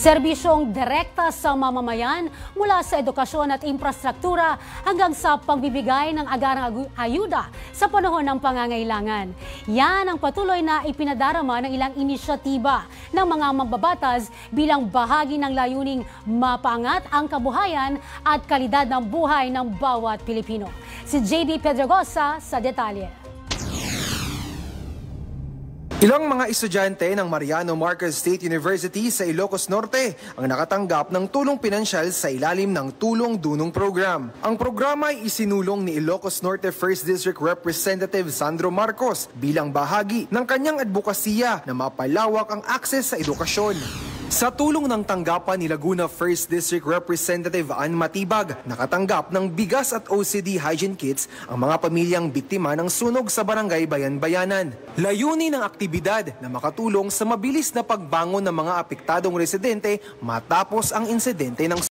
Serbisyong direkta sa mamamayan mula sa edukasyon at infrastruktura hanggang sa pagbibigay ng agarang ayuda sa panahon ng pangangailangan. Yan ang patuloy na ipinadarama ng ilang inisyatiba ng mga mambabatas bilang bahagi ng layuning mapaangat ang kabuhayan at kalidad ng buhay ng bawat Pilipino. Si JD Pedregosa sa detalye. Ilang mga estudyante ng Mariano Marquez State University sa Ilocos Norte ang nakatanggap ng tulong pinansyal sa ilalim ng Tulong Dunong Program. Ang programa ay isinulong ni Ilocos Norte 1st District Representative Sandro Marcos bilang bahagi ng kanyang advokasya na mapalawak ang akses sa edukasyon. Sa tulong ng tanggapan ni Laguna 1st District Representative Ann Matibag, nakatanggap ng bigas at OCD hygiene kits ang mga pamilyang biktima ng sunog sa barangay Bayan-Bayanan. Layunin ng aktibidad na makatulong sa mabilis na pagbangon ng mga apektadong residente matapos ang insidente ng